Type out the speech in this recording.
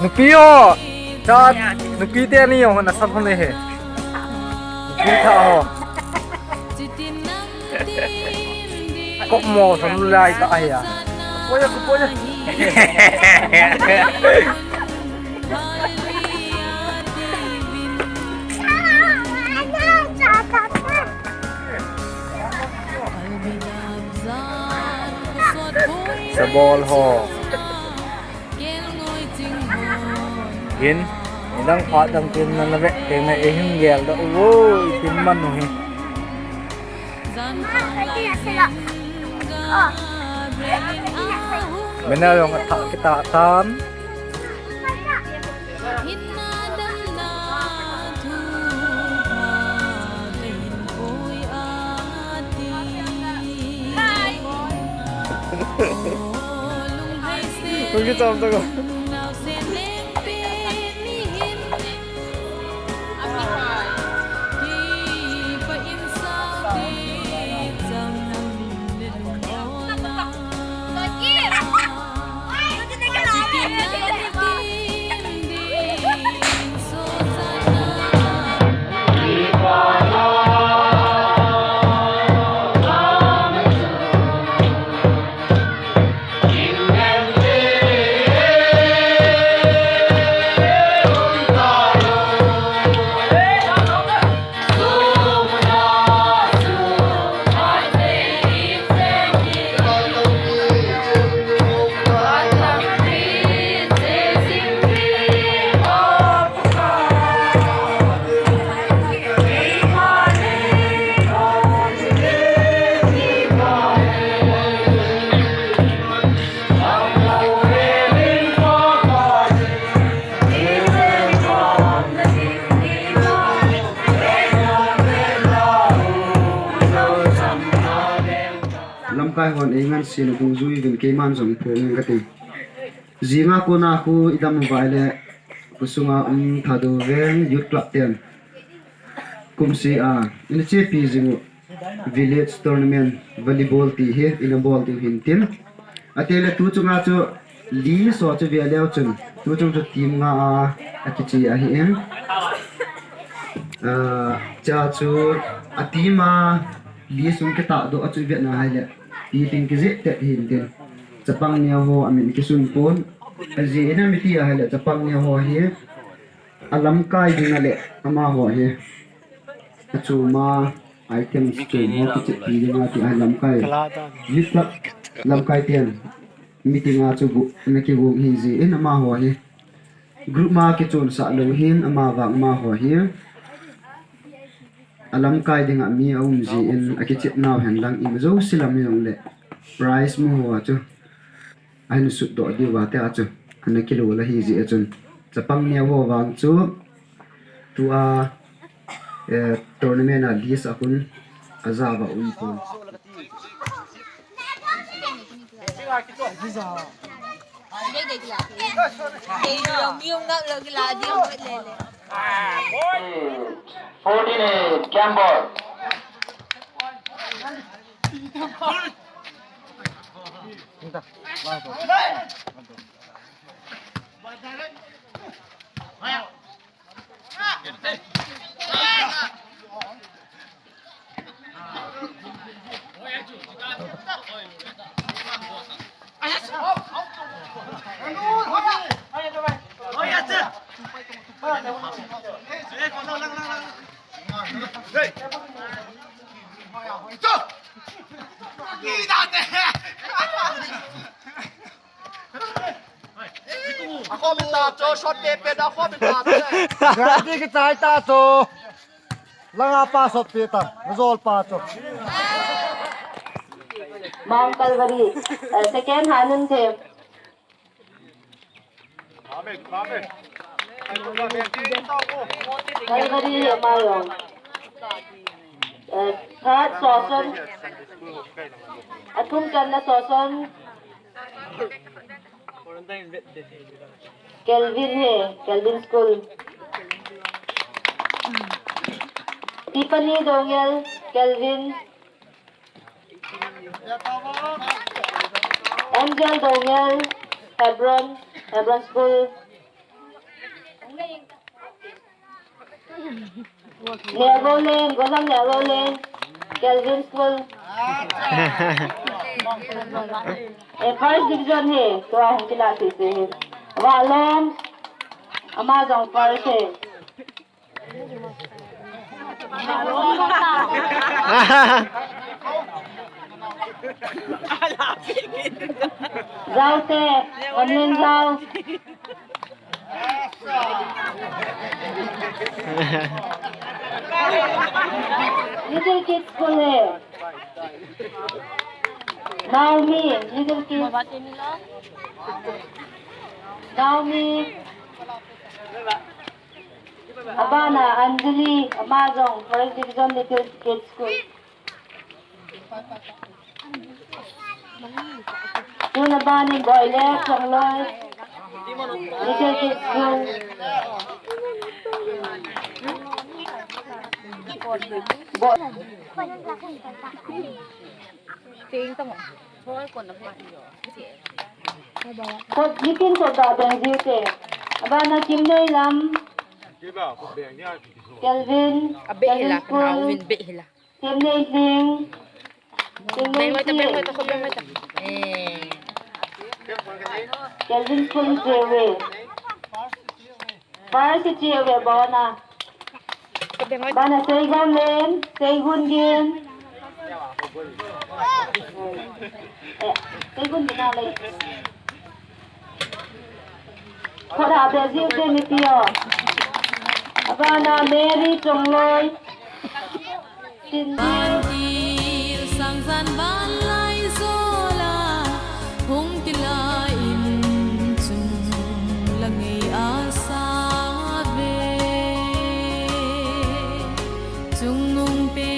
Nupio, cha nupi te ni yung na sab hone he. Nupi tha ho. Kok mo sam lai ta ai ya. Poya ko poya. Sabol ho. Hin đang phát đang tin là vậy cái này hình ghẹo đó ôi tin man rồi bên nào rồi thợ cái tạ tan tôi cái tôm tôi kai hon engan sin ku zui vin ke man jong pho ngang kati zinga ko na ku idam mobile kusunga Thadou Veng youth club ten kum si a in che pi zingu village tournament volleyball ti he in a ball ti hin tin atele tu chunga chu li so chu ve leo chun tu chung chu team nga a kichi a hi en cha chu atima li sung ke ta do a chu ve na hai le ti ting ki je te hin tin chapang nia ho amin ki sun pon aji ena mi ti a hai le chapang nia ho hi alam kai ding ale ama ho hi achu ma items chu mo ki che pi ding a ti alam kai yip lam kai tian meeting a chu bu na ki bu hi ji en ama ho hi group ma ki chon sa lo hin ama wang ma ho hi alam kai ding a mi aum ji in a ki chip naw han lang im zo silam yong le price mu ho chu ai nu su do di wa te a chu an ki lo la hi ji a chun chapang nia ho wang chu tu a tournament a dis a kun azawa um pon Gamble. Ako minta cho shot pe pe da ko minta pe. Gadi ki chai ta cho. Langa pa shot pe ta. Zol pa cho. Mount Calvary. Second Hanun Them. Calvary Mayong. Third Soson. Atum Channa Soson. Kelvin Kelvin School. Tiffany Dongel, Kelvin. Angel Dongel, Hebron School. Nerolin, Gosang Nerolin, Kelvin School. First division तो हम क्लासेस से वालों Amazon first जाओ से ऑनलाइन जाओ Little kids school है Naomi little kids Naomi Abana Anjali Amazon first division little kids school Yun Abani Boiler Changloy little kids school Kod gitin ko da bang jute. Aba na kimnoy lam. Kelvin. Abehila, Alvin behila. Kimnoy ling. Kimnoy ling. Kelvin school jewe. Para si jewe bona. Bana Saigon Lane, Saigon Gin. Saigon Ginalay. Kora Brazil de Mitio. Abana Mary Chongloy. Cindy. Sang san van lai zola hung tilain chung langai asa ve chung nung pe